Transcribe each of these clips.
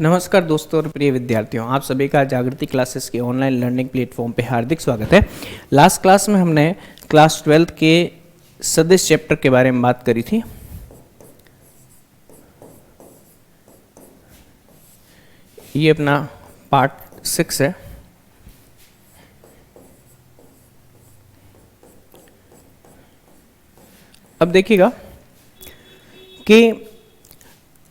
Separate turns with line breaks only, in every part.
नमस्कार दोस्तों और प्रिय विद्यार्थियों, आप सभी का जागृति क्लासेस के ऑनलाइन लर्निंग प्लेटफॉर्म पे हार्दिक स्वागत है। लास्ट क्लास में हमने क्लास 12 के सदिश चैप्टर के बारे में बात करी थी। ये अपना पार्ट 6 है। अब देखिएगा कि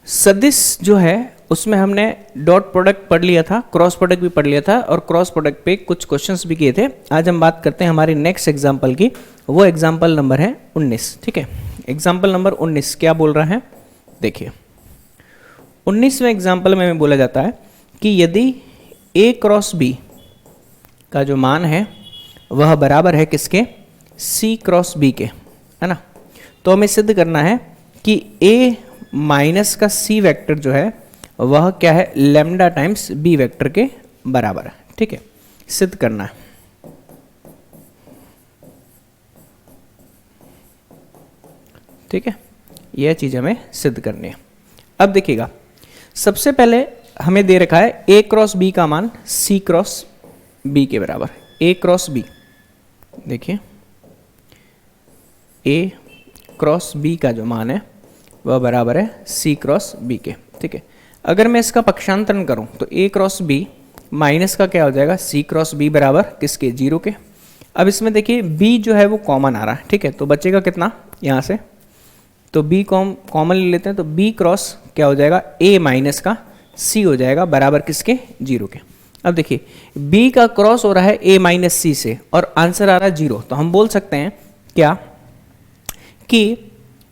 सदिश जो है उसमें हमने डॉट प्रोडक्ट पढ़ लिया था, क्रॉस प्रोडक्ट भी पढ़ लिया था और क्रॉस प्रोडक्ट पे कुछ क्वेश्चंस भी किए थे। आज हम बात करते हैं हमारी नेक्स्ट एग्जांपल की। वो एग्जांपल नंबर है 19। ठीक है, एग्जांपल नंबर 19 क्या बोल रहा है, देखिए 19वें एग्जांपल में बोला जाता है कि यदि a क्रॉस b का जो मान है वह बराबर है किसके, c क्रॉस b के, है ना। तो हमें सिद्ध करना है कि a माइनस का c वेक्टर जो है वह क्या है, लैम्डा टाइम्स b वेक्टर के बराबर है। ठीक है, सिद्ध करना है। ठीक है, यह चीज हमें सिद्ध करनी है। अब देखिएगा, सबसे पहले हमें दे रखा है a क्रॉस b का मान c क्रॉस b के बराबर। a क्रॉस b, देखिए a क्रॉस b का जो मान है वह बराबर है c क्रॉस b के। ठीक है, अगर मैं इसका पक्षांतरण करूं तो a क्रॉस b माइनस का क्या हो जाएगा, c क्रॉस b बराबर किसके, 0 के। अब इसमें देखिए b जो है वो कॉमन आ रहा है। ठीक है, तो बचेगा कितना यहाँ से, तो b कॉमन ले लेते हैं, तो b क्रॉस क्या हो जाएगा, a माइनस का c हो जाएगा बराबर किसके, 0 के। अब देखिए b का क्रॉस हो रहा है a माइनस c से और आंसर आ रहा है 0, तो हम बोल सकते हैं क्या कि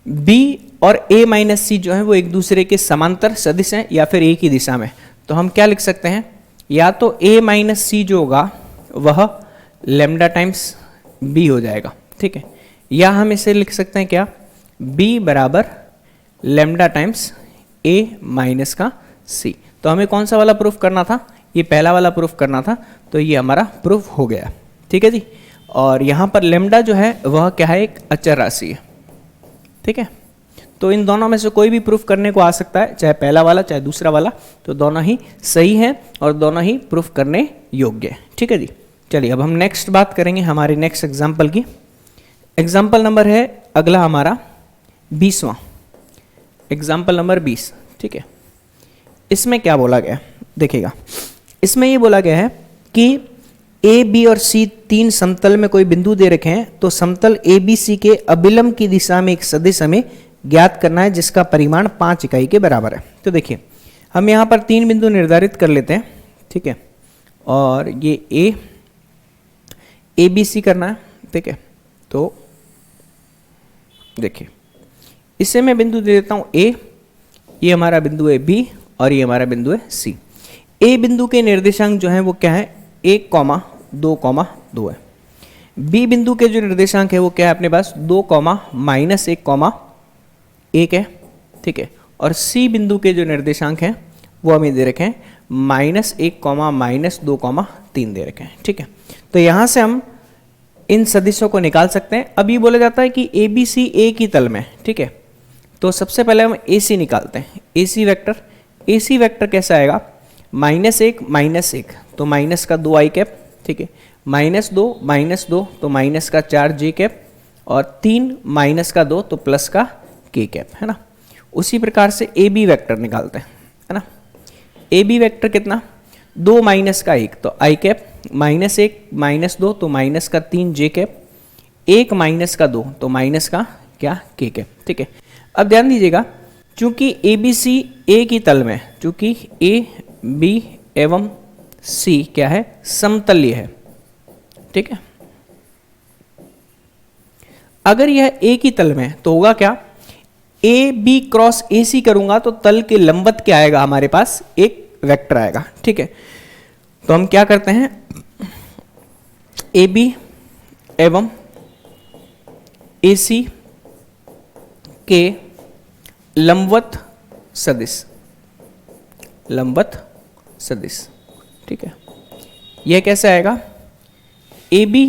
b और a माइनस सी जो है वो एक दूसरे के समांतर सदिश हैं या फिर एक ही दिशा में। तो हम क्या लिख सकते हैं, या तो a माइनस सी जो होगा वह लैम्डा टाइम्स b हो जाएगा। ठीक है, या हम इसे लिख सकते हैं क्या, b बराबर लैम्डा टाइम्स a माइनस का c। तो हमें कौन सा वाला प्रूफ करना था, ये पहला वाला प्रूफ करना था, तो ये हमारा प्रूफ हो गया। ठीक है जी, और यहाँ पर लैम्डा जो है वह क्या है, एक अचर राशि है। ठीक है, तो इन दोनों में से कोई भी प्रूफ करने को आ सकता है, चाहे पहला वाला चाहे दूसरा वाला, तो दोनों ही सही हैं और दोनों ही प्रूफ करने योग्य है। ठीक है जी, चलिए अब हम नेक्स्ट बात करेंगे हमारी नेक्स्ट एग्जांपल की। एग्जांपल नंबर है अगला हमारा 20वां, एग्जांपल नंबर 20। ठीक है, इसमें क्या बोला गया, देखिएगा इसमें ये बोला गया है कि ए बी और सी तीन समतल में कोई बिंदु दे रखे हैं, तो समतल ए बी सी के अभिलंब की दिशा में एक सदिश हमें ज्ञात करना है जिसका परिमाण 5 इकाई के बराबर है। तो देखिए हम यहाँ पर 3 बिंदु निर्धारित कर लेते हैं। ठीक है, और ये ए बी सी करना है। ठीक है, तो देखिए इसे मैं बिंदु दे देता हूँ ए, ये हमारा बिंदु है बी और ये हमारा बिंदु है सी। ए बिंदु के निर्देशांक जो है वो क्या है, 1,2,2 है। बी बिंदु के जो निर्देशांक है वो क्या है अपने पास, 2,-1,1 है। ठीक है, और सी बिंदु के जो निर्देशांक हैं वो हमें दे रखे हैं -1,-2,3 दे रखे हैं। ठीक है, तो यहाँ से हम इन सदिशों को निकाल सकते हैं। अब ये बोला जाता है कि ए बी सी एक ही तल में। ठीक है, तो सबसे पहले हम ए सी निकालते हैं। ए सी वेक्टर कैसा आएगा, -1 तो माइनस का 2 आई कैप। ठीक है, -2 तो माइनस का 4 जे कैप और 3 माइनस का 2 तो प्लस का के कैप, है ना। उसी प्रकार से ए बी वेक्टर निकालते हैं, है ना। ए बी वेक्टर कितना, 2 माइनस का 1 तो आई कैप, -1 -2 तो माइनस का 3 जे कैप, 1 माइनस का 2 तो माइनस का क्या, के कैप। ठीक है, अब ध्यान दीजिएगा चूंकि ए बी सी एक ही तल में, चूंकि ए बी एवं सी क्या है, समतलीय है। ठीक है, अगर यह एक ही तल में तो होगा क्या, ए बी क्रॉस ए सी करूंगा तो तल के लंबवत क्या आएगा, हमारे पास एक वेक्टर आएगा। ठीक है, तो हम क्या करते हैं, ए बी एवं ए सी के लंबवत सदिश। ठीक है, यह कैसे आएगा, ए बी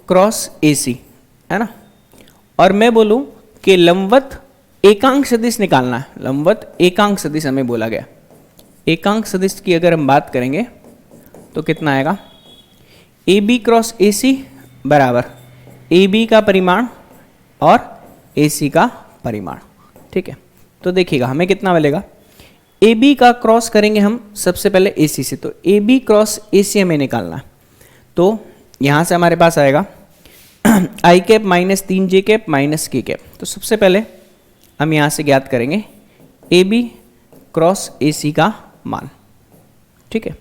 क्रॉस ए सी, है ना। और मैं बोलूं कि लंबवत एकांक सदिश निकालना है, लंबवत एकांक सदिश हमें बोला गया। एकांक सदिश की अगर हम बात करेंगे तो कितना आएगा, ए बी क्रॉस ए सी बराबर ए बी का परिमाण और ए सी का परिमाण। ठीक है, तो देखिएगा हमें कितना मिलेगा, ए बी का क्रॉस करेंगे हम सबसे पहले ए सी से, तो ए बी क्रॉस ए सी हमें निकालना है। तो यहाँ से हमारे पास आएगा आई कैप माइनस 3 जे कैप माइनस के कैप। तो सबसे पहले हम यहाँ से ज्ञात करेंगे ए बी क्रॉस ए सी का मान। ठीक है,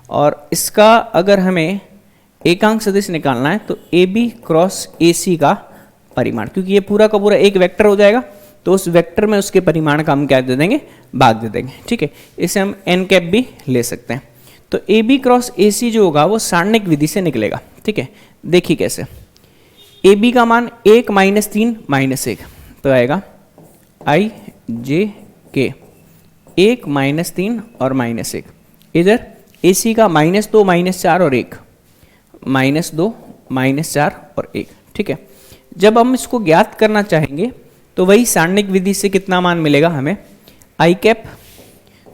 और इसका अगर हमें एकांक सदिश निकालना है तो ए बी क्रॉस ए सी का परिमाण, क्योंकि ये पूरा का पूरा एक वेक्टर हो जाएगा तो उस वेक्टर में उसके परिमाण का हम क्या दे देंगे, भाग दे देंगे। ठीक है, इसे हम एन कैप भी ले सकते हैं। तो ए बी क्रॉस ए सी जो होगा वो सारणिक विधि से निकलेगा। ठीक है, देखिए कैसे, ए बी का मान 1 माइनस 3 माइनस 1, तो आएगा आई जे के 1 माइनस 3 और माइनस 1। इधर ए सी का -2 -4 और 1, -2 -4 और 1। ठीक है, जब हम इसको ज्ञात करना चाहेंगे तो वही सारणिक विधि से कितना मान मिलेगा हमें, आई कैप,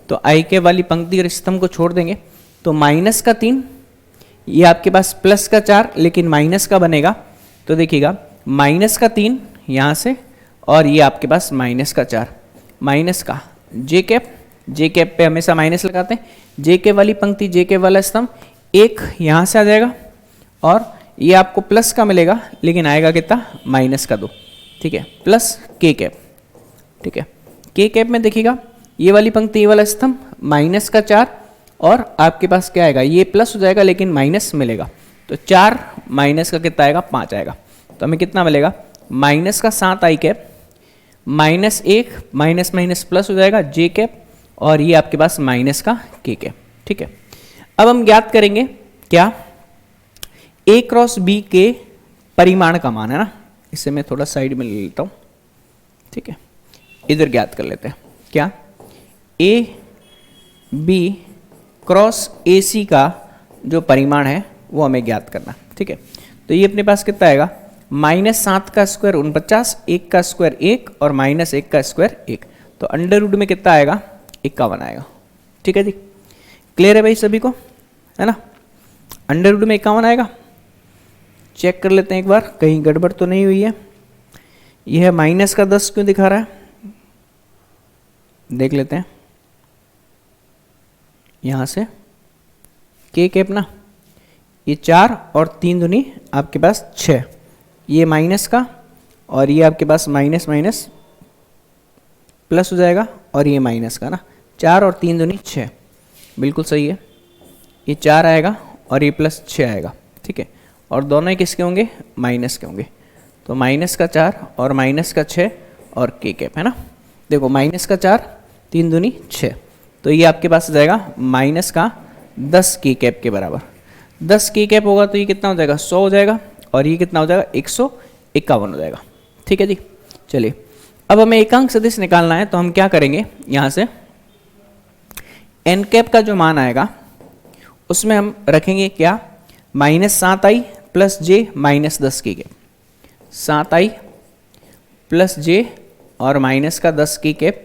तो आई कैप वाली पंक्ति और स्तंभ को छोड़ देंगे तो माइनस का 3, ये आपके पास प्लस का 4 लेकिन माइनस का बनेगा, तो देखिएगा माइनस का 3 यहाँ से और ये आपके पास माइनस का 4, माइनस का जे कैप, जे कैप पे हमेशा माइनस लगाते हैं, जे कैप वाली पंक्ति जे कैप वाला स्तंभ 1 यहाँ से आ जाएगा और ये आपको प्लस का मिलेगा लेकिन आएगा कितना, माइनस का 2। ठीक है, प्लस के कैप। ठीक है, के कैप में देखिएगा ये वाली पंक्ति ये वाला स्तंभ माइनस का 4 और आपके पास क्या आएगा, ये प्लस हो जाएगा लेकिन माइनस मिलेगा, तो 4 माइनस का कितना आएगा, 5 आएगा। तो हमें कितना मिलेगा, माइनस का 7 I cap, minus 1 minus minus plus हो जाएगा जे कैप और ये आपके पास माइनस का के कैप। ठीक है, अब हम ज्ञात करेंगे क्या, ए क्रॉस बी के परिमाण का मान है ना, इसे मैं थोड़ा साइड में ले लेता हूँ। ठीक है, इधर ज्ञात कर लेते हैं क्या, ए बी क्रॉस ए सी का जो परिमाण है वो हमें ज्ञात करना। ठीक है, तो ये अपने पास कितना आएगा, -7 का स्क्वायर 49, 1 का स्क्वायर 1 और -1 का स्क्वायर 1, तो अंडर रूट में कितना आएगा, 51 आएगा। ठीक है जी, क्लियर है भाई सभी को, है ना, अंडर रूट में 51 आएगा। चेक कर लेते हैं एक बार कहीं गड़बड़ तो नहीं हुई है, यह माइनस का 10 क्यों दिखा रहा है, देख लेते हैं। यहाँ से के कैप ना, ये 4 और 3 दूनी आपके पास 6, ये माइनस का और ये आपके पास माइनस माइनस प्लस हो जाएगा और ये माइनस का ना, 4 और 3 दूनी 6, बिल्कुल सही है। ये 4 आएगा और ये प्लस 6 आएगा। ठीक है, और दोनों ही किसके होंगे, माइनस के होंगे, तो माइनस का 4 और माइनस का 6 और के कैप है ना, देखो माइनस का 4 3 दूनी 6, तो ये आपके पास आ जाएगा माइनस का 10 के कैप के बराबर। 10 के कैप होगा तो ये कितना हो जाएगा, 100 हो जाएगा और ये कितना हो जाएगा, 151 हो जाएगा। ठीक है जी, चलिए अब हमें एकांक सदिश निकालना है तो हम क्या करेंगे, यहाँ से एन कैप का जो मान आएगा उसमें हम रखेंगे क्या, -7i प्लस जे -10 के कैप, 7i प्लस जे और माइनस का 10 की कैप,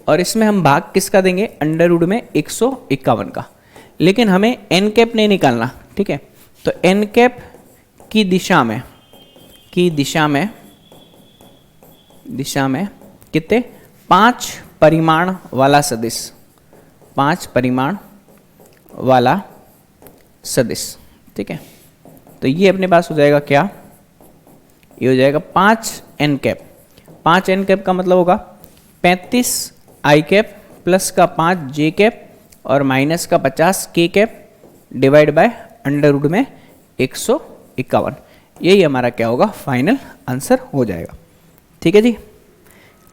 और इसमें हम भाग किसका देंगे, अंडर रूट में 151 का, लेकिन हमें एन कैप नहीं निकालना। ठीक है, तो एन कैप की दिशा में कितने, 5 परिमाण वाला सदिश, 5 परिमाण वाला सदिश। ठीक है, तो ये अपने पास हो जाएगा क्या, ये हो जाएगा 5 एन कैप। 5 एन कैप का मतलब होगा 35 आई कैप प्लस का 5 जे कैप और माइनस का 50 के cap divide by under root में 151, यही हमारा क्या होगा, फाइनल आंसर हो जाएगा। ठीक है जी,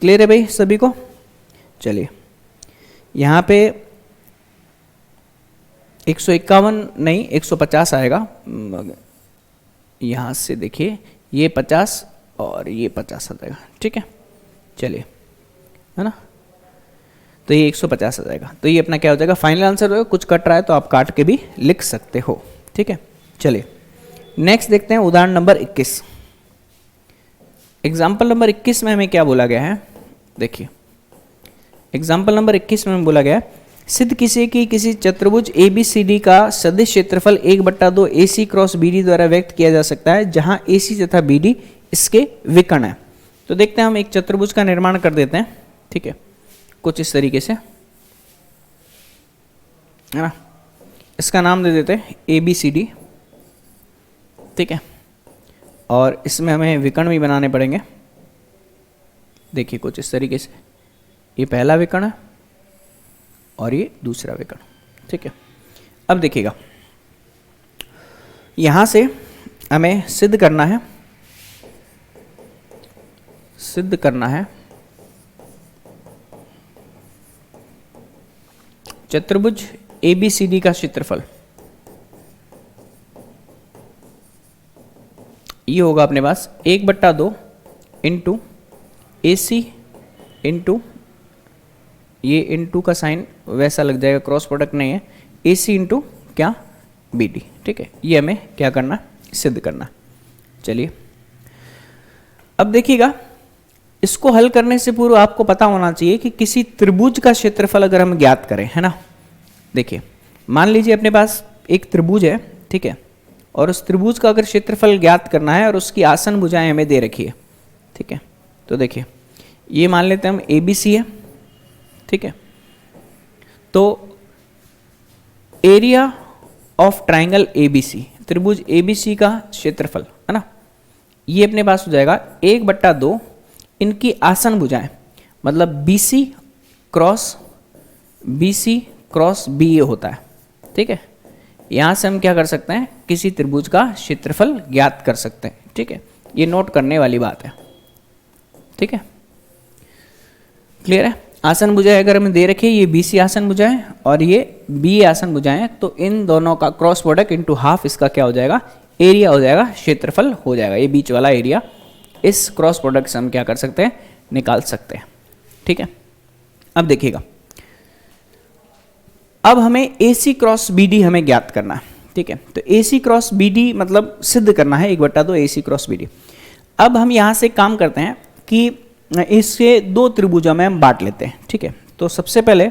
क्लियर है भाई सभी को। चलिए यहाँ पे 151 नहीं 150 आएगा, यहाँ से देखिए ये 50 और ये 50 आ जाएगा। ठीक है, चलिए, है ना, तो ये 150 आ जाएगा, तो ये अपना क्या हो जाएगा, फाइनल आंसर होगा। कुछ कट रहा है तो आप काट के भी लिख सकते हो। ठीक है, चलिए नेक्स्ट देखते हैं उदाहरण नंबर 21। एग्जाम्पल नंबर 21 में हमें क्या बोला गया है, देखिए एग्जाम्पल नंबर 21 में बोला गया है सिद्ध किसी की किसी चतुर्भुज ABCD का सदिश क्षेत्रफल 1/2 AC क्रॉस BD द्वारा व्यक्त किया जा सकता है, जहां AC तथा BD इसके विकर्ण है। तो देखते हैं, हम एक चतुर्भुज का निर्माण कर देते हैं, ठीक है, कुछ इस तरीके से, है ना। इसका नाम दे देते हैं ABCD, ठीक है, और इसमें हमें विकर्ण भी बनाने पड़ेंगे। देखिए कुछ इस तरीके से, ये पहला विकर्ण है और ये दूसरा विकर्ण, ठीक है। अब देखिएगा, यहां से हमें सिद्ध करना है चतुर्भुज ABCD का क्षेत्रफल। ये होगा अपने पास 1/2 इंटू AC इंटू, ये इंटू का साइन वैसा लग जाएगा, क्रॉस प्रोडक्ट नहीं है, AC इंटू क्या BD, ठीक है। ये हमें क्या करना है, सिद्ध करना है। चलिए अब देखिएगा, इसको हल करने से पूर्व आपको पता होना चाहिए कि किसी त्रिभुज का क्षेत्रफल अगर हम ज्ञात करें, है ना। देखिए मान लीजिए अपने पास एक त्रिभुज है, ठीक है, और उस त्रिभुज का अगर क्षेत्रफल ज्ञात करना है और उसकी आसन भुजाएं हमें दे रखी है, ठीक है। तो देखिए ये मान लेते हैं हम ABC है, ठीक है। तो एरिया ऑफ ट्राइंगल ABC, त्रिभुज ABC का क्षेत्रफल, है ना, ये अपने पास हो जाएगा 1/2 इनकी आसन भुजाएं, मतलब BC क्रॉस BA होता है, ठीक है। यहां से हम क्या कर सकते हैं, किसी त्रिभुज का क्षेत्रफल ज्ञात कर सकते हैं, ठीक है। ये नोट करने वाली बात है, ठीक है, क्लियर है। आसन भुजाएं अगर हमें दे रखे, ये BC आसन भुजाएं और ये BA आसन भुजाएं, तो इन दोनों का क्रॉस प्रोडक्ट इंटू हाफ, इसका क्या हो जाएगा, एरिया हो जाएगा, क्षेत्रफल हो जाएगा, ये बीच वाला एरिया। इस क्रॉस प्रोडक्ट से हम क्या कर सकते हैं, निकाल सकते हैं, ठीक है। अब देखिएगा, अब हमें AC क्रॉस BD हमें ज्ञात करना है, ठीक है। तो AC क्रॉस BD मतलब सिद्ध करना है 1/2 AC क्रॉस BD। अब हम यहां से काम करते हैं कि इसके दो त्रिभुजों में हम बांट लेते हैं, ठीक है। तो सबसे पहले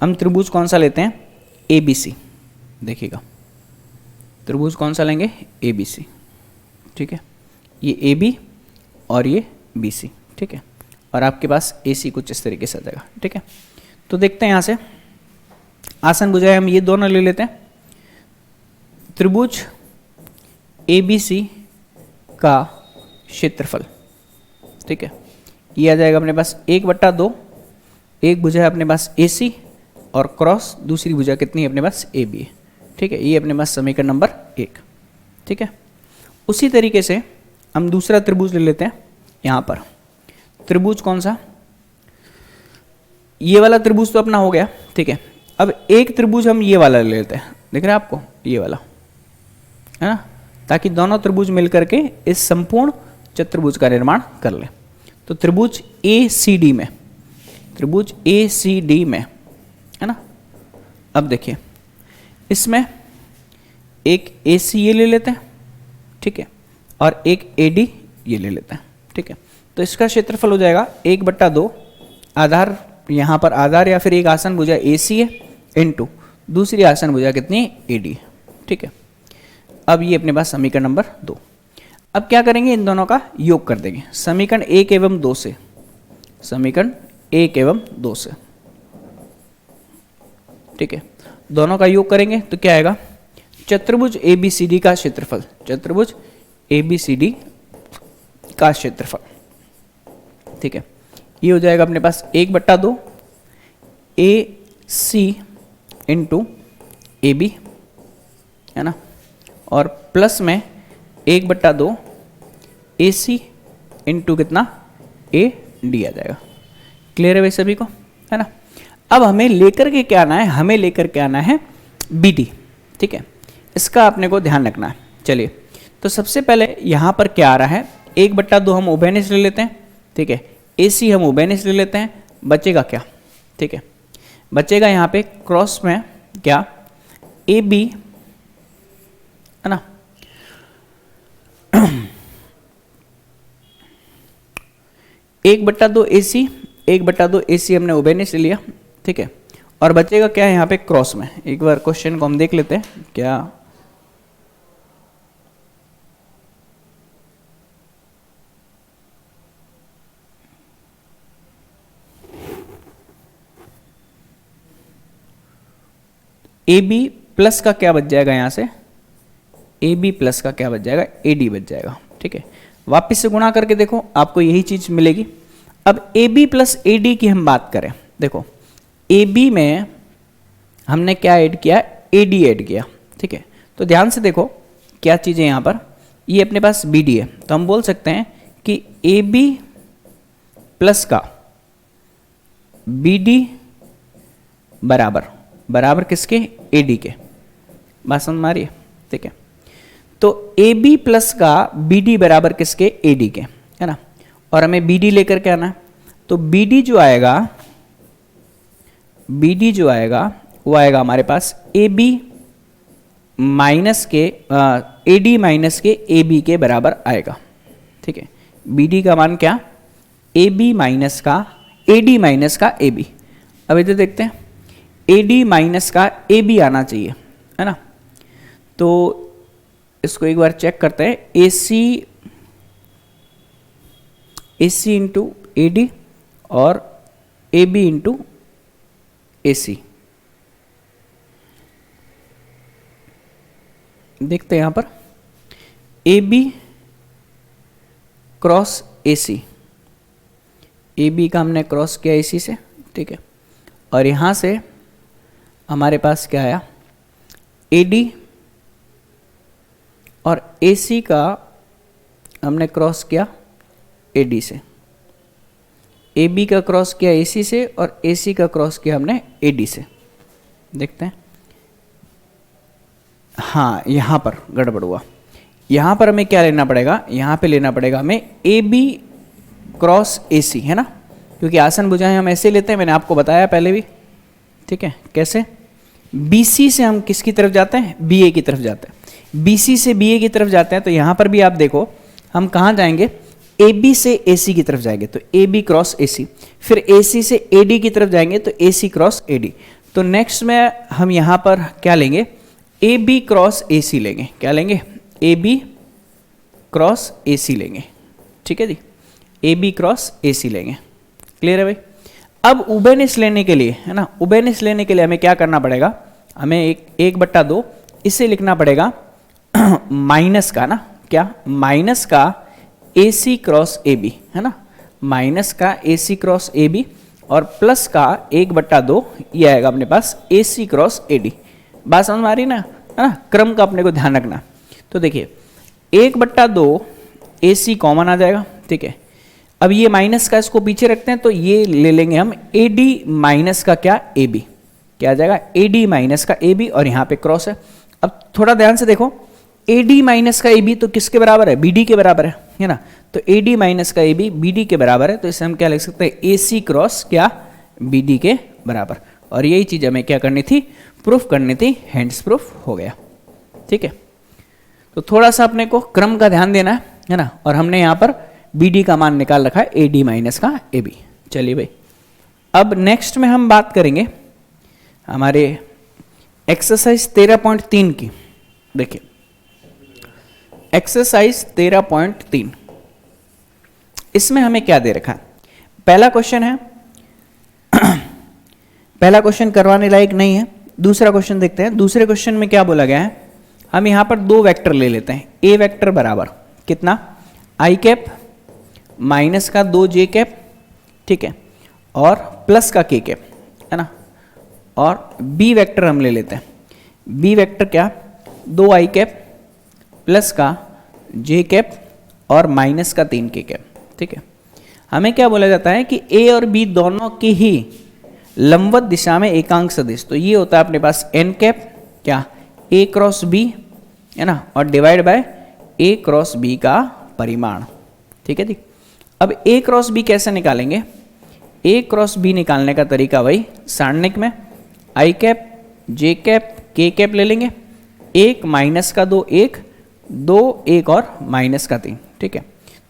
हम त्रिभुज कौन सा लेते हैं, ABC। देखिएगा त्रिभुज कौन सा लेंगे, ABC, ठीक है। ये AB और ये BC, ठीक है, और आपके पास AC कुछ इस तरीके से आ जाएगा, ठीक है। तो देखते हैं यहां से आसन भुजाएं हम ये दोनों ले लेते हैं। त्रिभुज ABC का क्षेत्रफल, ठीक है, ये आ जाएगा अपने पास 1/2, एक भुजा है अपने पास AC और क्रॉस दूसरी भुजा कितनी है अपने पास AB है, ठीक है। ये अपने पास समीकरण नंबर 1, ठीक है। उसी तरीके से हम दूसरा त्रिभुज ले लेते हैं। यहाँ पर त्रिभुज कौन सा, ये वाला त्रिभुज तो अपना हो गया, ठीक है। अब एक त्रिभुज हम ये वाला ले लेते हैं, दिख रहा है आपको, ये वाला, है ना, ताकि दोनों त्रिभुज मिलकर के इस संपूर्ण चतुर्भुज का निर्माण कर ले। तो त्रिभुज ACD में, त्रिभुज ACD में, है ना। अब देखिए इसमें एक AC ये ले लेते हैं, ठीक है, और एक AD ये ले लेते हैं, ठीक है। तो इसका क्षेत्रफल हो जाएगा 1/2, आधार यहाँ पर आधार या फिर एक आसन भुजा AC है इंटू दूसरी आसन भुजा कितनी AD है, ठीक है। अब ये अपने पास समीकरण नंबर 2। अब क्या करेंगे, इन दोनों का योग कर देंगे समीकरण 1 एवं 2 से, समीकरण 1 एवं 2 से, ठीक है। दोनों का योग करेंगे तो क्या आएगा, चतुर्भुज ABCD का क्षेत्रफल, चतुर्भुज ABCD का क्षेत्रफल, ठीक है। ये हो जाएगा अपने पास 1/2 AC इंटू AB, है ना, और प्लस में 1/2 AC इंटू कितना AD आ जाएगा। क्लियर है भाई सभी को, है ना। अब हमें लेकर के क्या आना है, हमें लेकर के आना है BD, ठीक है। इसका अपने को ध्यान रखना है। चलिए तो सबसे पहले यहाँ पर क्या आ रहा है, 1/2 हम उभयनिष्ठ ले लेते हैं, ठीक है। AC हम उभयनिष्ठ ले लेते हैं, बचेगा क्या, ठीक है, बचेगा यहाँ पे क्रॉस में क्या AB, है ना, 1/2 AC, 1/2 AC हमने उभयनिष्ठ ले लिया, ठीक है। और बचेगा क्या यहाँ पे क्रॉस में। एक बार क्वेश्चन को हम देख लेते हैं क्या। ए बी प्लस का क्या बच जाएगा यहाँ से, ए बी प्लस का क्या बच जाएगा, ए डी बच जाएगा। ठीक है, वापस से गुणा करके देखो आपको यही चीज मिलेगी। अब A B plus A D की हम बात करें, देखो ए बी में हमने क्या ऐड किया, ए डी ऐड किया। ठीक है, तो ध्यान से देखो क्या चीज़ है यहाँ पर, ये अपने पास बी डी है, तो हम बोल सकते हैं कि ए बी प्लस का बी डी बराबर बराबर किसके, ए डी के। बात समझ में आ रही है। ठीक है, तो ए बी प्लस का बी डी बराबर किसके, ए डी के, है ना। और हमें बी डी लेकर के आना है, तो बी डी जो आएगा, बी डी जो आएगा वो आएगा हमारे पास ए बी माइनस के ए डी माइनस के ए बी के बराबर आएगा। ठीक है, बी डी का मान क्या, ए बी माइनस का ए डी माइनस का ए बी। अब इधर देखते हैं, ए डी माइनस का ए बी आना चाहिए, है ना। तो इसको एक बार चेक करते हैं, ए सी इंटू ए डी और ए बी इंटू ए सी। देखते हैं यहां पर A B cross A C, A B का हमने क्रॉस किया ए सी से। ठीक है, और यहां से हमारे पास क्या आया, ए डी और ए सी का हमने क्रॉस किया ए डी से, ए बी का क्रॉस किया ए सी से और ए सी का क्रॉस किया हमने ए डी से। देखते हैं, हाँ यहाँ पर गड़बड़ हुआ। यहाँ पर हमें क्या लेना पड़ेगा, यहाँ पे लेना पड़ेगा हमें ए बी क्रॉस ए सी, है ना, क्योंकि आसन भुजाएं हम ऐसे लेते हैं, मैंने आपको बताया पहले भी। ठीक है, कैसे, बी सी से हम किसकी तरफ जाते हैं, बी ए की तरफ जाते हैं, बी सी से बी ए की तरफ जाते हैं। तो यहाँ पर भी आप देखो हम कहाँ जाएंगे, ए बी से ए सी की तरफ जाएंगे तो ए बी क्रॉस ए सी, फिर ए सी से ए डी की तरफ जाएंगे तो ए सी क्रॉस ए डी। तो नेक्स्ट में हम यहाँ पर क्या लेंगे, ए बी क्रॉस ए सी लेंगे। क्या लेंगे, ए बी क्रॉस ए सी लेंगे। ठीक है जी, ए बी क्रॉस ए सी लेंगे। क्लियर है भाई। अब उबेनिस लेने के लिए, है ना, उबेनिस लेने के लिए हमें क्या करना पड़ेगा, हमें एक बट्टा दो इसे लिखना पड़ेगा माइनस का ना, क्या, माइनस का ए सी क्रॉस ए बी, है ना, माइनस का ए सी क्रॉस ए बी और प्लस का 1/2 ये आएगा अपने पास ए सी क्रॉस ए डी। बात समझ में आ रही ना, है ना, क्रम का अपने को ध्यान रखना। तो देखिए 1/2 ए सी कॉमन आ जाएगा। ठीक है, अब ये माइनस का इसको पीछे रखते हैं तो ये ले लेंगे हम ए डी माइनस का क्या, ए बी। क्या आ जाएगा, ए डी माइनस का ए बी और यहाँ पे क्रॉस है। अब थोड़ा ध्यान से देखो, ए डी माइनस का ए बी तो किसके बराबर है, बी डी के बराबर है ना। तो ए डी माइनस का ए बी बी डी के बराबर है, तो इसे हम क्या लिख सकते हैं, ए सी क्रॉस क्या, बी डी के बराबर। और यही चीज हमें क्या करनी थी, प्रूफ करनी थी, हैंड्स प्रूफ हो गया। ठीक है, तो थोड़ा सा अपने को क्रम का ध्यान देना है ना। और हमने यहाँ पर बी डी का मान निकाल रखा है ए डी माइनस का ए बी। चलिए भाई, अब नेक्स्ट में हम बात करेंगे हमारे एक्सरसाइज 13.3 की। देखिए एक्सरसाइज 13.3, इसमें हमें क्या दे रखा है, पहला क्वेश्चन है पहला क्वेश्चन करवाने लायक नहीं है। दूसरा क्वेश्चन देखते हैं। दूसरे क्वेश्चन में क्या बोला गया है, हम यहां पर 2 वेक्टर ले लेते हैं। ए वेक्टर बराबर कितना, आई कैप माइनस का 2 जे कैप, ठीक है, और प्लस का के कैप, है ना। और बी वेक्टर हम ले लेते हैं। बी वेक्टर क्या, 2 आई कैप प्लस का जे कैप और माइनस का 3 के कैप। ठीक है, हमें क्या बोला जाता है कि ए और बी दोनों की ही लंबवत दिशा में एकांक सदिश, तो ये होता है अपने पास एन कैप क्या, ए क्रॉस बी, है ना, और divide by A cross B का परिमाण। ठीक है जी। अब ए क्रॉस बी कैसे निकालेंगे, ए क्रॉस बी निकालने का तरीका वही सारणिक में आई कैप जे कैप के कैप ले लेंगे, 1 माइनस का 2 1 2 1 और माइनस का 3। ठीक है,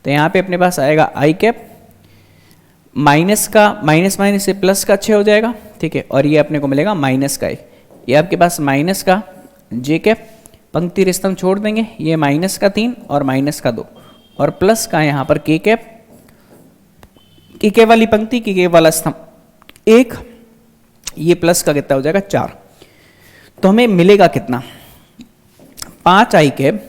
तो यहाँ पे अपने पास आएगा आई कैप, माइनस का माइनस माइनस से प्लस का 6 हो जाएगा। ठीक है, और ये अपने को मिलेगा माइनस का 1। ये आपके पास माइनस का जे कैप, पंक्ति रिश्तम छोड़ देंगे, ये माइनस का 3 और माइनस का 2 और प्लस का यहाँ पर के कैप, के कैप वाली पंक्ति, के कैप वाला स्तंभ 1, ये प्लस का कितना हो जाएगा 4। तो हमें मिलेगा कितना 5 आई कैप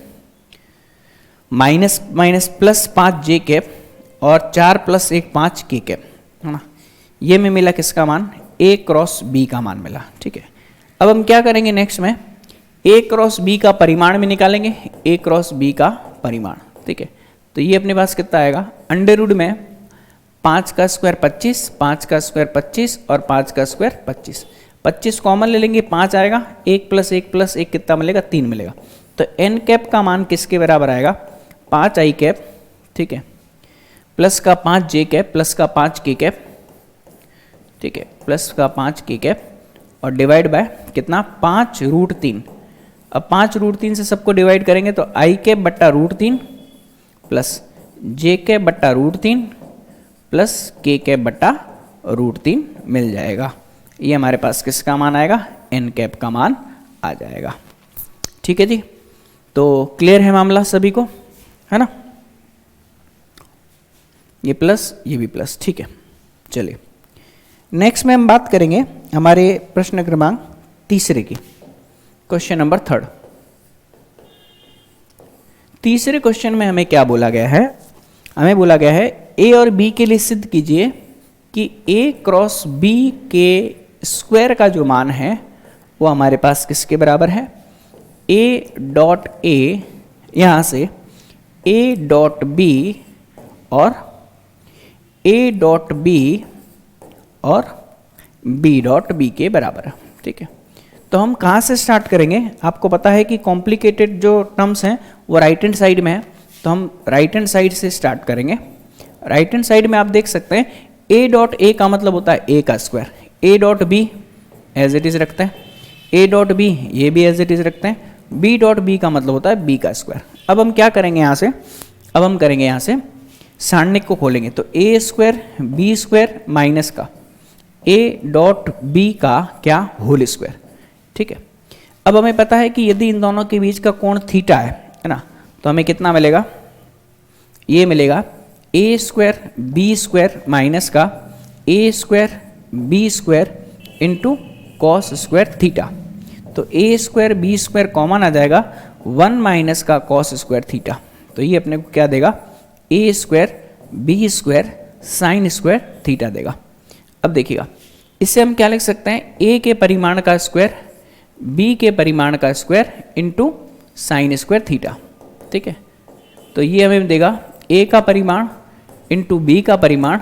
माइनस माइनस प्लस 5 जे कैप और 4 प्लस 1 5 के कैप, है ना। ये में मिला किसका मान, ए क्रॉस बी का मान मिला, ठीक है। अब हम क्या करेंगे नेक्स्ट में, ए क्रॉस बी का परिमाण भी निकालेंगे, ए क्रॉस बी का परिमाण, ठीक है। तो ये अपने पास कितना आएगा, अंडर रूट में 5 का स्क्वायर 25, 5 का स्क्वायर 25 और 5 का स्क्वायर 25, 25 कॉमन ले लेंगे, 5 आएगा, 1 प्लस 1 कितना मिलेगा, 3 मिलेगा। तो एन कैप का मान किसके बराबर आएगा, 5 आई कैप, ठीक है, प्लस का 5 जे कैप, प्लस का 5 के कैप, ठीक है, प्लस का 5 के कैप और डिवाइड बाय कितना 5 रूट 3। अब 5 रूट 3 से सबको डिवाइड करेंगे तो आई कैप बट्टा रूट 3 प्लस जे कैप बट्टा रूट 3 प्लस के कैप बट्टा रूट 3 मिल जाएगा। ये हमारे पास किसका मान आएगा, एन कैप का मान आ जाएगा, ठीक है जी। तो क्लियर है मामला सभी को, है ना। ये प्लस ये भी प्लस, ठीक है। चलिए नेक्स्ट में हम बात करेंगे हमारे प्रश्न क्रमांक 3 की, क्वेश्चन नंबर 3। तीसरे क्वेश्चन में हमें क्या बोला गया है, हमें बोला गया है ए और बी के लिए सिद्ध कीजिए कि ए क्रॉस बी के स्क्वायर का जो मान है वो हमारे पास किसके बराबर है, ए डॉट ए, यहाँ से ए डॉट बी और ए डॉट बी और बी डॉट बी के बराबर है, ठीक है। तो हम कहाँ से स्टार्ट करेंगे, आपको पता है कि कॉम्प्लिकेटेड जो टर्म्स हैं वो राइट हैंड साइड में है, तो हम राइट हैंड साइड से स्टार्ट करेंगे। राइट हैंड साइड में आप देख सकते हैं ए डॉट ए का मतलब होता है ए का square, A dot B as it is रखते हैं, ए डॉट बी ये भी एज इट इज रखते हैं, बी डॉट बी का मतलब होता है बी का स्क्वायर। अब हम क्या करेंगे यहाँ से, अब हम करेंगे यहाँ से सारणिक को खोलेंगे, तो A square B square minus का ए डॉट बी का क्या होल स्क्वायर, ठीक है। अब हमें पता है कि यदि इन दोनों के बीच का कोण थीटा है ना, तो हमें कितना मिलेगा, ये मिलेगा A square B square minus का A square B square into cos square theta. तो A square B square common आ जाएगा, 1 माइनस का कॉस स्क्वायर थीटा, तो ये अपने को क्या देगा, A square B square sine square theta देगा। अब देखिएगा इससे हम क्या लिख सकते हैं, ए के परिमाण का स्क्वायर बी के परिमाण का square into sine square theta, ठीक है। तो ये हमें देगा ए का परिमाण इंटू बी का परिमाण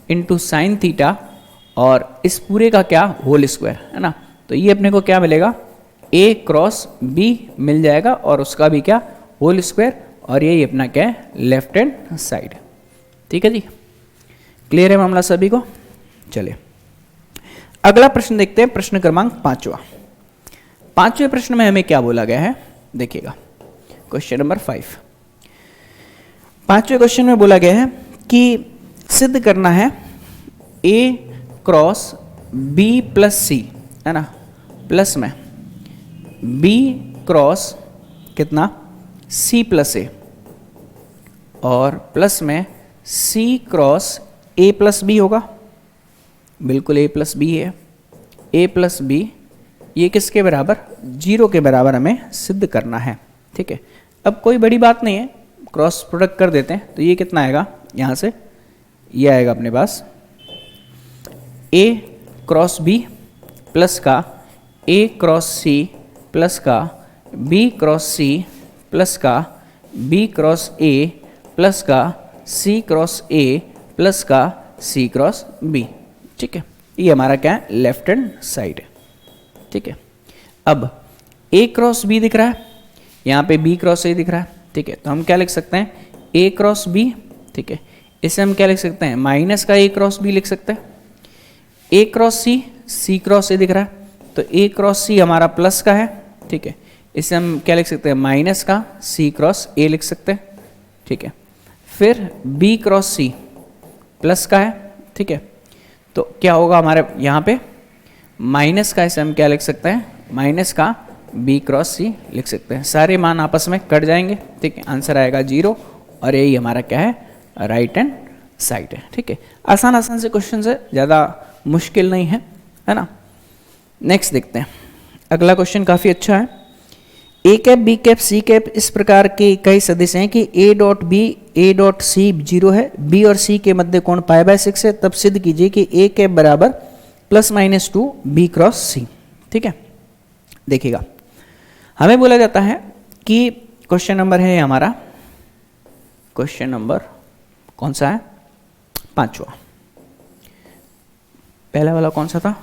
इंटू साइन थीटा और इस पूरे का क्या होल स्क्वायर, है ना। तो ये अपने को क्या मिलेगा, ए क्रॉस बी मिल जाएगा और उसका भी क्या होल स्क्वायर, और ये अपना क्या है लेफ्ट हैंड साइड, ठीक है जी। क्लियर है मामला सभी को। चलिए अगला प्रश्न देखते हैं, प्रश्न क्रमांक 5वां। 5वें प्रश्न में हमें क्या बोला गया है, देखिएगा क्वेश्चन नंबर 5। 5वें क्वेश्चन में बोला गया है कि सिद्ध करना है ए क्रॉस बी प्लस सी, है ना, प्लस में बी क्रॉस कितना सी प्लस ए और प्लस में सी क्रॉस ए प्लस बी होगा, बिल्कुल ए प्लस बी है, ए प्लस बी ये किसके बराबर, 0 के बराबर हमें सिद्ध करना है, ठीक है। अब कोई बड़ी बात नहीं है, क्रॉस प्रोडक्ट कर देते हैं, तो ये कितना आएगा, यहाँ से ये आएगा अपने पास ए क्रॉस बी प्लस का ए क्रॉस सी प्लस का बी क्रॉस सी प्लस का बी क्रॉस ए प्लस का सी क्रॉस ए प्लस का सी क्रॉस बी, ठीक है। ये हमारा क्या है लेफ्ट हैंड साइड है, ठीक है। अब ए क्रॉस बी दिख रहा है, यहाँ पे बी क्रॉस ए दिख रहा है, ठीक है। तो हम क्या लिख सकते हैं, ए क्रॉस बी, ठीक है। इसे हम क्या लिख सकते हैं, माइनस का ए क्रॉस बी लिख सकते हैं। ए क्रॉस सी क्रॉस ए दिख रहा है, तो ए क्रॉस सी हमारा प्लस का है, ठीक है। इसे हम क्या लिख सकते हैं, माइनस का सी क्रॉस ए लिख सकते हैं, ठीक है। फिर बी क्रॉस सी प्लस का है, ठीक है। तो क्या होगा हमारे यहाँ पे माइनस का ऐसे हम क्या लिख सकते हैं, माइनस का बी क्रॉस सी लिख सकते हैं। सारे मान आपस में कट जाएंगे, ठीक है, आंसर आएगा 0 और यही हमारा क्या है, राइट हैंड साइड है। ठीक है, आसान आसान से क्वेश्चन है, ज़्यादा मुश्किल नहीं है ना। नेक्स्ट देखते हैं, अगला क्वेश्चन काफ़ी अच्छा है। A cap B cap C cap इस प्रकार के कई सदिश हैं कि A dot B A dot C 0 है, बी और सी के मध्य कोण π/6 है, तब सिद्ध कीजिए कि ए कैप बराबर +-2 बी क्रॉस सी। ठीक है, देखिएगा हमें बोला जाता है कि क्वेश्चन नंबर है हमारा, क्वेश्चन नंबर कौन सा है, 5वां। पहला वाला कौन सा था,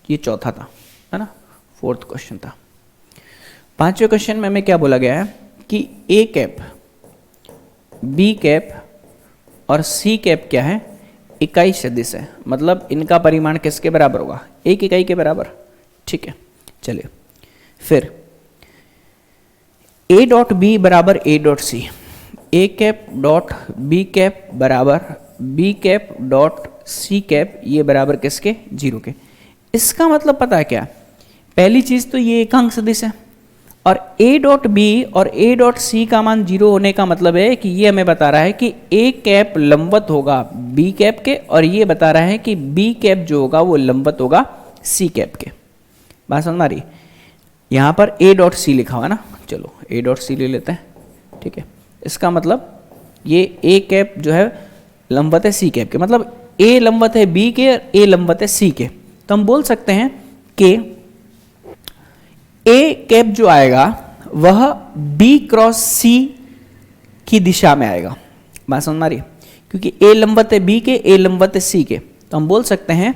ये चौथा था, है ना, 4th क्वेश्चन था। 5वें क्वेश्चन में हमें क्या बोला गया है कि ए कैप बी कैप और सी कैप क्या है, इकाई सदिश है, मतलब इनका परिमाण किसके बराबर होगा, एक इकाई के बराबर। ठीक है, चलिए फिर ए डॉट बी बराबर A dot C, A cap dot B cap बराबर B cap dot C cap, ये बराबर किसके, 0 के। इसका मतलब पता है क्या, पहली चीज तो ये एकांक सदिश है और ए डॉट बी और ए डॉट सी का मान 0 होने का मतलब है कि ये हमें बता रहा है कि ए कैप लंबवत होगा बी कैप के, और ये बता रहा है कि बी कैप जो होगा वो लंबवत होगा सी कैप के। बात समझ में आ रही, यहाँ पर ए डॉट सी लिखा हुआ है ना, चलो ए डॉट सी ले लेते हैं। ठीक है, इसका मतलब ये ए कैप जो है लंबवत है सी कैप के, मतलब ए लंबवत है बी के और ए लंबवत है सी के। तो हम बोल सकते हैं कि ए कैप जो आएगा वह बी क्रॉस सी की दिशा में आएगा। बात समझ में आ रही है, क्योंकि ए लंबवत है बी के, ए लंबवत है सी के, तो हम बोल सकते हैं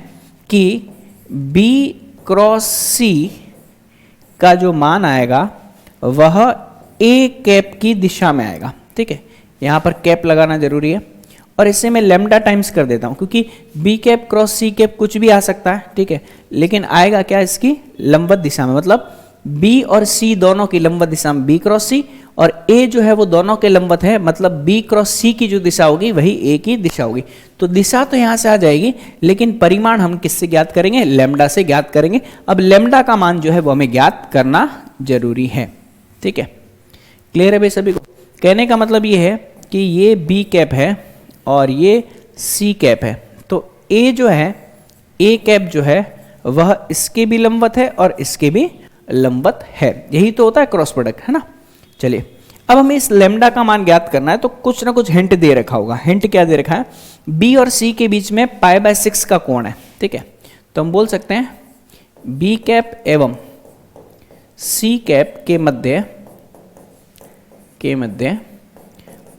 कि बी क्रॉस सी का जो मान आएगा वह ए कैप की दिशा में आएगा। ठीक है, यहां पर कैप लगाना जरूरी है और इसे मैं लेमडा टाइम्स कर देता हूं, क्योंकि B cap cross C cap कुछ भी आ सकता है। ठीक है, लेकिन आएगा क्या, इसकी लंबवत दिशा में, मतलब बी और सी दोनों की लंबवत दिशा में बी क्रॉस सी, और ए जो है वो दोनों के लंबवत है, मतलब बी क्रॉस सी की जो दिशा होगी वही ए की दिशा होगी। तो दिशा तो यहां से आ जाएगी, लेकिन परिमाण हम किससे ज्ञात करेंगे, लेमडा से ज्ञात करेंगे। अब लेमडा का मान जो है वो हमें ज्ञात करना जरूरी है। ठीक है, क्लियर है भाई सभी को। कहने का मतलब ये है कि ये बी कैप है और ये सी कैप है, तो ए जो है, ए कैप जो है वह इसके भी लंबवत है और इसके भी लंबवत है। यही तो होता है क्रॉस प्रोडक्ट, है ना। चलिए अब हमें इस लेमडा का मान ज्ञात करना है, तो कुछ ना कुछ हिंट दे रखा होगा। हिंट क्या दे रखा है, बी और सी के बीच में π/6 का कोण है। ठीक है, तो हम बोल सकते हैं बी कैप एवं सी कैप के मध्य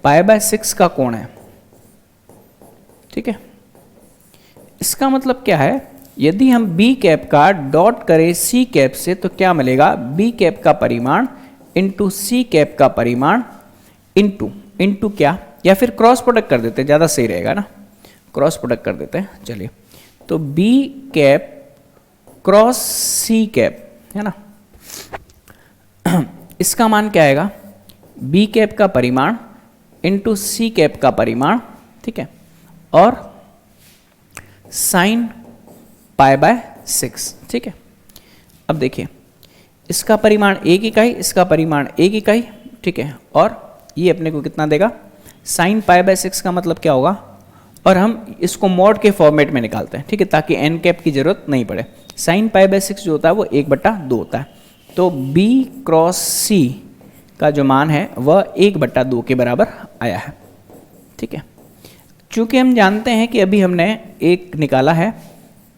π/6 का कोण है। ठीक है, इसका मतलब क्या है, यदि हम बी कैप का डॉट करें सी कैप से तो क्या मिलेगा, बी कैप का परिमाण इंटू सी कैप का परिमाण इंटू क्या, या फिर क्रॉस प्रोडक्ट कर देते हैं, ज़्यादा सही रहेगा ना, क्रॉस प्रोडक्ट कर देते हैं। चलिए, तो B cap cross C cap है ना, इसका मान क्या आएगा, बी कैप का परिमाण इंटू सी कैप का परिमाण। ठीक है, और साइन π/6। ठीक है, अब देखिए इसका परिमाण एक इकाई, इसका परिमाण एक इकाई। ठीक है, और ये अपने को कितना देगा, साइन π/6 का मतलब क्या होगा, और हम इसको मॉड के फॉर्मेट में निकालते हैं। ठीक है, ताकि एन कैप की जरूरत नहीं पड़े। साइन π/6 जो होता है वो 1/2 होता है, तो बी क्रॉस सी का जो मान है वह 1/2 के बराबर आया है। ठीक है, चूंकि हम जानते हैं कि अभी हमने एक निकाला है,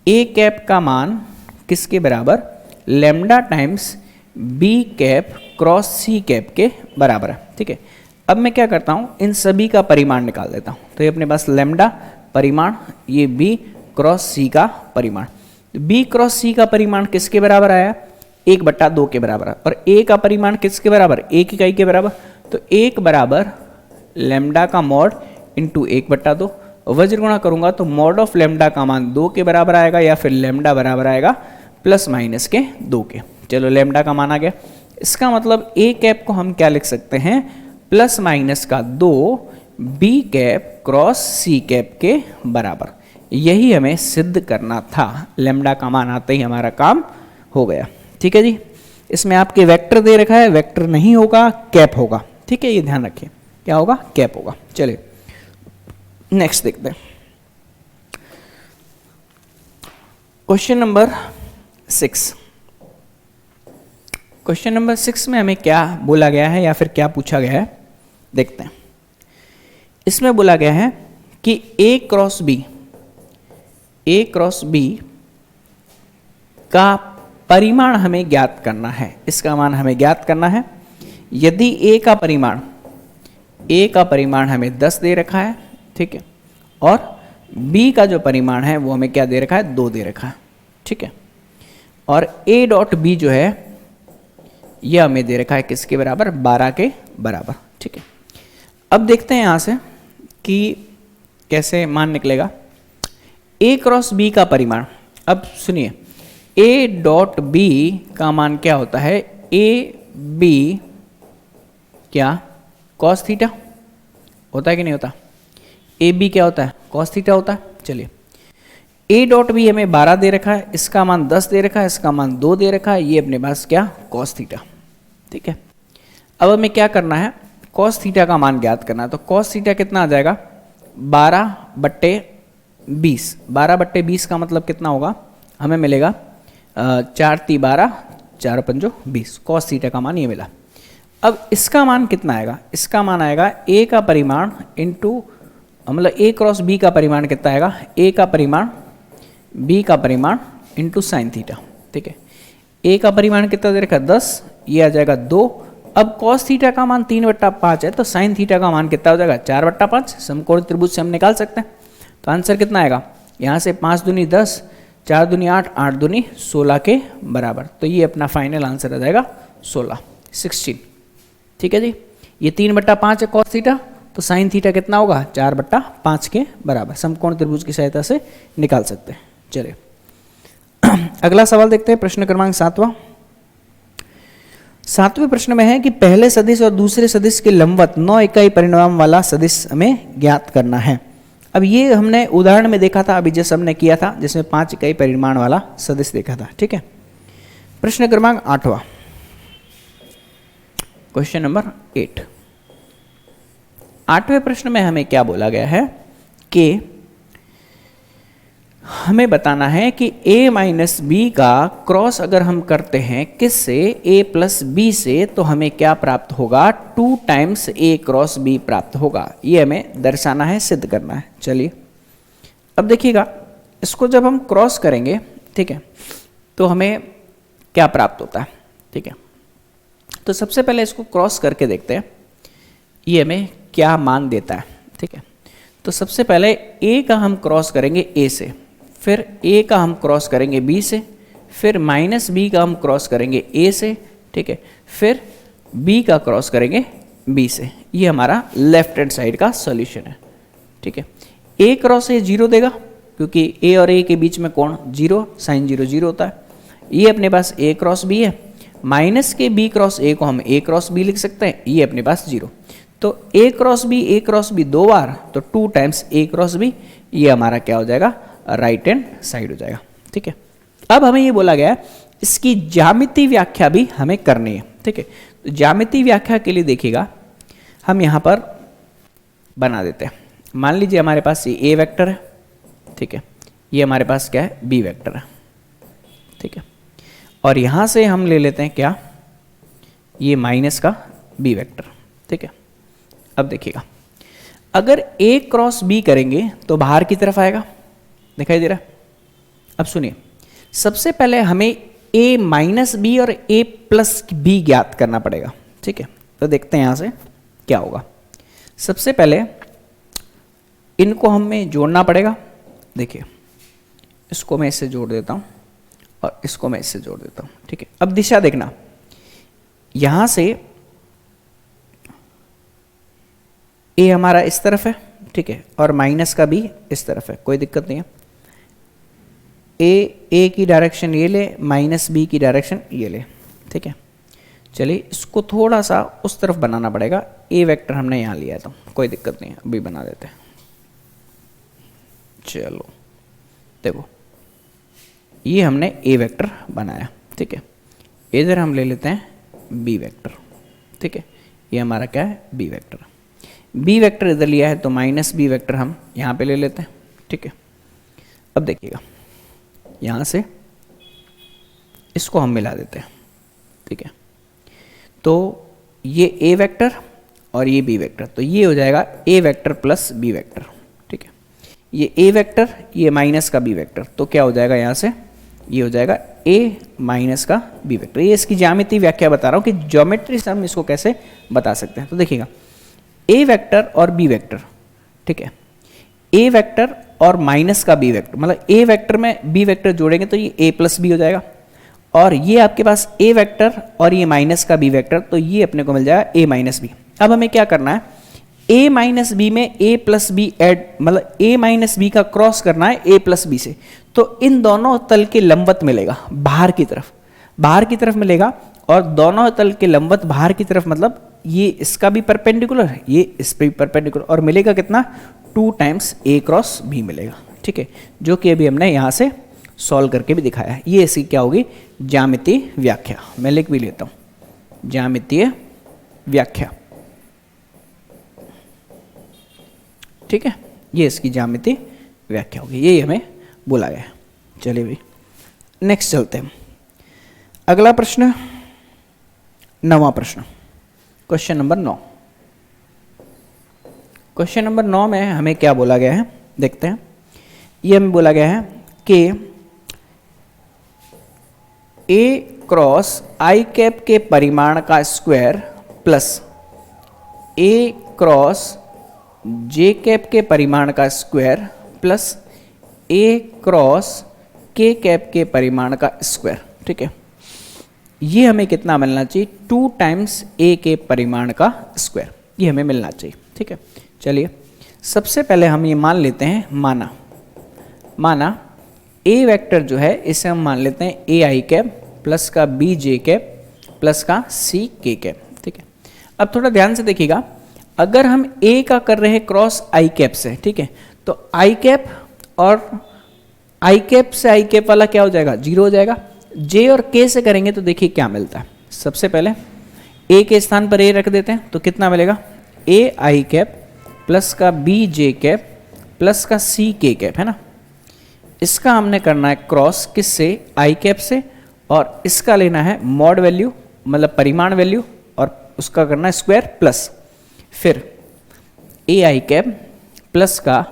ए कैप का मान किसके बराबर, lambda times B cap cross C cap के बराबर है। ठीक है, अब मैं क्या करता हूँ, इन सभी का परिमाण निकाल देता हूँ। तो ये अपने पास लेमडा परिमाण, ये बी क्रॉस सी का परिमाण, बी क्रॉस सी का परिमाण किसके बराबर आया, 1/2 के बराबर है, और ए का परिमाण किसके बराबर, एक इकाई के बराबर। तो 1 बराबर लेमडा का मॉड इंटू 1/2, वज्र गुणा करूंगा तो मॉड ऑफ लेमडा का मान 2 के बराबर आएगा, या फिर लेमडा बराबर आएगा ±2 के। चलो लेमडा का मान आ गया, इसका मतलब ए कैप को हम क्या लिख सकते हैं, ±2 B cap cross C cap के बराबर। यही हमें सिद्ध करना था। लैम्डा का मान आते ही हमारा काम हो गया। ठीक है जी। इसमें आपके वेक्टर दे रखा है, वेक्टर नहीं होगा, कैप होगा। ठीक है, ये ध्यान रखिए, क्या होगा, कैप होगा। चलिए नेक्स्ट देखते हैं। Question number 6। क्वेश्चन नंबर 6 में हमें क्या बोला गया है या फिर क्या पूछा गया है, देखते हैं। इसमें बोला गया है कि A क्रॉस B का परिमाण हमें ज्ञात करना है। इसका मान हमें ज्ञात करना है। यदि A का परिमाण हमें 10 दे रखा है, ठीक है, और B का जो परिमाण है वो हमें क्या दे रखा है, 2 दे रखा है। ठीक है, और A डॉट B जो है यह हमें दे रखा है किसके बराबर, 12 के बराबर। ठीक है, अब देखते हैं यहां से कि कैसे मान निकलेगा। A क्रॉस B का परिमाण, अब सुनिए, A डॉट B का मान क्या होता है, A B क्या कॉस थीटा होता है कि नहीं होता, ए बी क्या होता है, कॉस थीटा होता है। चलिए, ए डॉट बी हमें 12 दे रखा है, इसका मान 10 दे रखा है, इसका मान 2 दे रखा है, ये अपने पास क्या, कॉस थीटा। ठीक है, अब हमें क्या करना है, कॉस थीटा का मान ज्ञात करना है। तो कॉस थीटा कितना आ जाएगा, 12/20। 12/20 का मतलब कितना होगा, हमें मिलेगा 4 × 12 4 × 5 20। कॉस थीटा का मान ये मिला। अब इसका मान कितना आएगा, इसका मान आएगा ए का परिमाण इंटू, मतलब ए क्रॉस बी का परिमाण कितना आएगा, ए का परिमाण बी का परिमाण इंटू साइन थीटा। ठीक है, ए का परिमाण कितना दे रखा है, 10, ये आ जाएगा 2। अब कॉस थीटा का मान 3/5 है, तो साइन थीटा का मान कितना हो जाएगा, 4/5। समकोण त्रिभुज से हम निकाल सकते हैं। तो आंसर कितना आएगा, यहाँ से 5 दूनी 10, 4 दूनी 8, 8 दूनी 16 के बराबर। तो ये अपना फाइनल आंसर आ जाएगा 16। ठीक है जी, ये 3/5 है कॉस थीटा, तो साइन थीटा कितना होगा, 4/5 के बराबर। समकोण त्रिभुज की सहायता से निकाल सकते हैं। चलिए अगला सवाल देखते हैं, प्रश्न क्रमांक 7वां। 7वें प्रश्न में है कि पहले सदिश और दूसरे सदिश के लंबवत 9 इकाई परिमाण वाला सदिश हमें ज्ञात करना है। अब ये हमने उदाहरण में देखा था, अभी जैसे हमने किया था, जिसमें 5 इकाई परिमाण वाला सदिश देखा था। ठीक है, प्रश्न क्रमांक 8वां, क्वेश्चन नंबर 8। 8वें प्रश्न में हमें क्या बोला गया है कि हमें बताना है कि a माइनस बी का क्रॉस अगर हम करते हैं किससे, a प्लस बी से, तो हमें क्या प्राप्त होगा, 2 टाइम्स a क्रॉस b प्राप्त होगा। ये हमें दर्शाना है, सिद्ध करना है। चलिए अब देखिएगा, इसको जब हम क्रॉस करेंगे, ठीक है, तो हमें क्या प्राप्त होता है। ठीक है, तो सबसे पहले इसको क्रॉस करके देखते हैं, ये हमें क्या मान देता है। ठीक है, तो सबसे पहले a का हम क्रॉस करेंगे a से, फिर a का हम क्रॉस करेंगे b से, फिर माइनस b का हम क्रॉस करेंगे a से। ठीक है, फिर b का क्रॉस करेंगे b से। ये हमारा लेफ्ट हैंड साइड का सॉल्यूशन है। ठीक है, a क्रॉस a 0 देगा, क्योंकि a और a के बीच में कोण 0, साइन 0 0 होता है। ये अपने पास a क्रॉस b है, माइनस के b क्रॉस a को हम a क्रॉस b लिख सकते हैं, ये अपने पास 0। तो a क्रॉस b 2 बार, तो 2 टाइम्स a क्रॉस b, ये हमारा क्या हो जाएगा, राइट हैंड साइड हो जाएगा। ठीक है, अब हमें ये बोला गया है इसकी ज्यामितीय व्याख्या भी हमें करनी है। ठीक है, तो ज्यामितीय व्याख्या के लिए देखिएगा, हम यहाँ पर बना देते हैं। मान लीजिए हमारे पास ये a वेक्टर है, ठीक है, ये हमारे पास क्या है, b वेक्टर है। ठीक है, और यहाँ से हम ले लेते हैं क्या, ये माइनस का b वेक्टर। ठीक है, अब देखिएगा, अगर a क्रॉस b करेंगे तो बाहर की तरफ आएगा, दिखाई दे रहा है। अब सुनिए, सबसे पहले हमें a माइनस बी और a प्लस बी ज्ञात करना पड़ेगा। ठीक है, तो देखते हैं यहां से क्या होगा। सबसे पहले इनको हमें जोड़ना पड़ेगा। देखिए, इसको मैं इससे जोड़ देता हूं और इसको मैं इससे जोड़ देता हूं। ठीक है, अब दिशा देखना, यहां से a हमारा इस तरफ है, ठीक है, और माइनस का b इस तरफ है, कोई दिक्कत नहीं है। a की डायरेक्शन ये ले, माइनस b की डायरेक्शन ये ले। ठीक है, चलिए इसको थोड़ा सा उस तरफ बनाना पड़ेगा। a वेक्टर हमने यहाँ लिया था, कोई दिक्कत नहीं है, अभी बना देते हैं। चलो देखो ये हमने ए वेक्टर बनाया, ठीक है। इधर हम ले लेते हैं बी वेक्टर, ठीक है। ये हमारा क्या है, बी वेक्टर। बी वेक्टर इधर लिया है तो माइनस बी वेक्टर हम यहाँ पे ले लेते हैं, ठीक है। अब देखिएगा यहाँ से इसको हम मिला देते हैं, ठीक है। तो ये ए वेक्टर और ये बी वेक्टर, तो ये हो जाएगा ए वेक्टर प्लस बी वेक्टर, ठीक है। ये ए वेक्टर, ये माइनस का बी वेक्टर, तो क्या हो जाएगा यहाँ से, ये हो जाएगा ए माइनस का बी वेक्टर। ये इसकी ज्यामितीय व्याख्या बता रहा हूँ कि ज्योमेट्री से हम इसको कैसे बता सकते हैं। तो देखिएगा ए वेक्टर और बी वेक्टर, ठीक है। ए वेक्टर और माइनस का बी वेक्टर, मतलब ए वेक्टर में बी वेक्टर जोड़ेंगे तो ये ए प्लस बी हो जाएगा, और ये आपके पास ए वेक्टर और ये माइनस का बी वेक्टर, तो ये अपने को मिल जाएगा ए माइनस बी। अब हमें क्या करना है, ए माइनस बी में ए प्लस बी ऐड, मतलब ए माइनस बी का क्रॉस करना है ए प्लस बी से। तो इन दोनों तल के लंबवत मिलेगा बाहर की तरफ मिलेगा, और दोनों तल के लंबवत बाहर की तरफ, मतलब ये इसका भी परपेंडिकुलर है, ये इस पे भी परपेंडिकुलर, और मिलेगा कितना, 2 टाइम्स ए क्रॉस बी मिलेगा, ठीक है। जो कि अभी हमने यहाँ से सॉल्व करके भी दिखाया है। ये इसकी क्या होगी, ज्यामितीय व्याख्या। मैं लिख भी लेता हूँ, ज्यामितीय व्याख्या, ठीक है। ये इसकी ज्यामितीय व्याख्या होगी, यही हमें बोला गया है। चलिए भाई नेक्स्ट चलते हैं। अगला प्रश्न, 9वां प्रश्न, क्वेश्चन नंबर 9। क्वेश्चन नंबर 9 में हमें क्या बोला गया है, देखते हैं। ये हमें बोला गया है कि ए क्रॉस आई कैप के परिमाण का स्क्वायर प्लस ए क्रॉस जे कैप के परिमाण का स्क्वायर प्लस ए क्रॉस के कैप के परिमाण का स्क्वायर, ठीक है। ये हमें कितना मिलना चाहिए, 2 टाइम्स ए के परिमाण का स्क्वायर, ये हमें मिलना चाहिए, ठीक है। चलिए सबसे पहले हम ये मान लेते हैं, माना ए वेक्टर जो है इसे हम मान लेते हैं ए आई कैप प्लस का बी जे कैप प्लस का सी के कैप, ठीक है। अब थोड़ा ध्यान से देखिएगा, अगर हम ए का कर रहे हैं क्रॉस आई कैप से, ठीक है, तो आई कैप और आई कैप से आई कैप वाला क्या हो जाएगा, 0 हो जाएगा। जे और के से करेंगे तो देखिए क्या मिलता है। सबसे पहले ए के स्थान पर ए रख देते हैं तो कितना मिलेगा, ए आई कैप प्लस का बी जे कैप प्लस का सी के कैप, है ना। इसका हमने करना है क्रॉस किससे, आई कैप से, और इसका लेना है मॉड वैल्यू, मतलब परिमाण वैल्यू, और उसका करना है स्क्वायर प्लस, फिर ए आई कैप प्लस का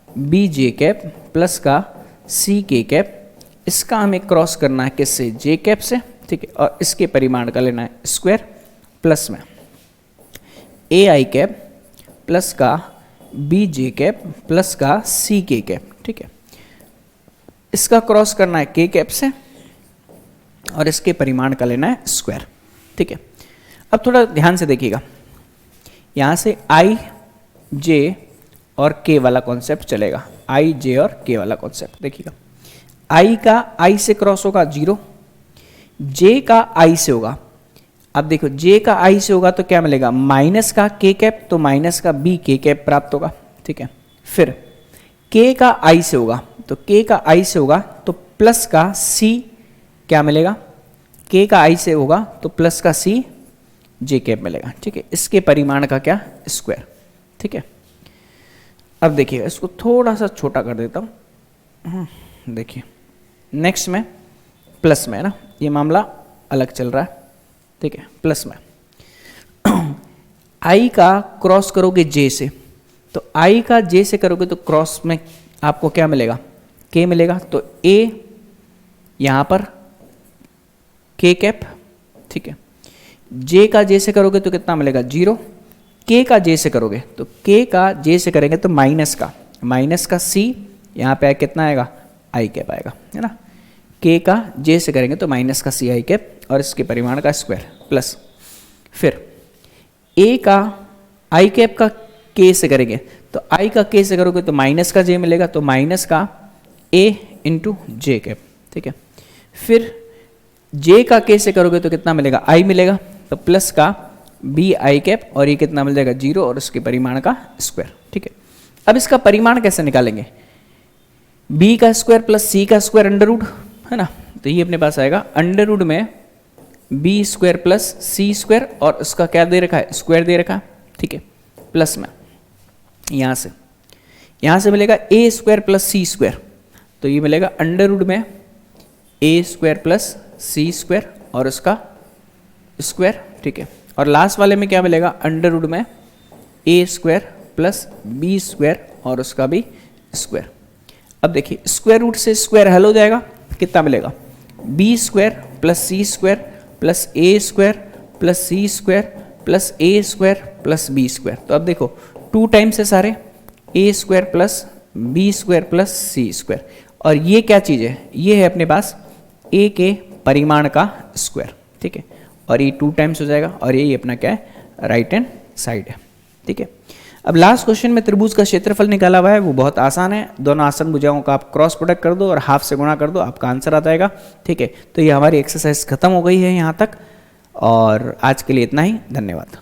बी जे कैप प्लस का सी के कैप, इसका हमें क्रॉस करना है किससे, जे कैप से, ठीक है, और इसके परिमाण का लेना है स्क्वायर प्लस में ए आई कैप प्लस का बी जे कैप प्लस का सी के कैप, ठीक है। इसका क्रॉस करना है के कैप से और इसके परिमाण का लेना है स्क्वायर, ठीक है। अब थोड़ा ध्यान से देखिएगा, यहाँ से आई जे और के वाला कॉन्सेप्ट चलेगा, आई जे और के वाला कॉन्सेप्ट देखिएगा। आई का आई से क्रॉस होगा 0, जे का आई से होगा, अब देखो जे का आई से होगा तो क्या मिलेगा, माइनस का के कैप, तो माइनस का बी के कैप प्राप्त होगा, ठीक है। फिर के का आई से होगा, तो के का आई से होगा तो प्लस का सी क्या मिलेगा, के का आई से होगा तो प्लस का सी जे कैप मिलेगा, ठीक है। इसके परिमाण का क्या, स्क्वायर, ठीक है। अब देखिए इसको थोड़ा सा छोटा कर देता हूँ, देखिए नेक्स्ट में प्लस में है ना, ये मामला अलग चल रहा है, ठीक है। प्लस में आई का क्रॉस करोगे जे से, तो आई का जे से करोगे तो क्रॉस में आपको क्या मिलेगा, के मिलेगा, तो ए यहाँ पर के कैप, ठीक है। जे का जे से करोगे तो कितना मिलेगा, 0, के का जे से करोगे तो के का जे से करेंगे तो माइनस का सी, यहाँ पे कितना आएगा, आई कैप आएगा, है ना। के का जे से करेंगे तो माइनस का सी आई कैप और इसके परिमाण का स्क्वायर प्लस, फिर ए का आई कैप का के से करेंगे तो आई का के से करोगे तो माइनस का जे मिलेगा, तो माइनस का ए इंटू जे कैप, ठीक है। फिर जे का के से करोगे तो कितना मिलेगा, आई मिलेगा, तो प्लस का बी आई कैप और ये कितना मिल जाएगा, 0 और उसके परिमाण का स्क्वायर, ठीक है। अब इसका परिमाण कैसे निकालेंगे, बी का स्क्वायर प्लस सी का स्क्वायर अंडर रूट, है ना, तो ये अपने पास आएगा अंडर रूट में B square plus C square, और उसका क्या दे रखा है, स्क्वायर दे रखा है, ठीक है, प्लस में यहाँ से मिलेगा A square plus C square, तो ये मिलेगा अंडर रूट में ए स्क्वायर प्लस सी स्क्वायर और उसका स्क्वायर, ठीक है, और लास्ट वाले में क्या मिलेगा, अंडर रूट में ए स्क्वायर प्लस बी स्क्वायर और उसका भी स्क्वायर। अब देखिए स्क्वायर रूट से स्क्वायर हल हो जाएगा, कितना मिलेगा, B square plus C square plus A square plus C square plus A square plus B square. तो अब देखो 2 टाइम्स है सारे, A square plus B square plus C square, और ये क्या चीज़ है, ये है अपने पास ए के परिमाण का स्क्वायर, ठीक है, और ये 2 टाइम्स हो जाएगा, और ये अपना क्या है, राइट हैंड साइड है, ठीक है। अब लास्ट क्वेश्चन में त्रिभुज का क्षेत्रफल निकाला हुआ है, वो बहुत आसान है, दोनों आसन भुजाओं का आप क्रॉस प्रोडक्ट कर दो और हाफ से गुणा कर दो, आपका आंसर आ जाएगा, ठीक है। तो ये हमारी एक्सरसाइज खत्म हो गई है यहाँ तक, और आज के लिए इतना ही, धन्यवाद।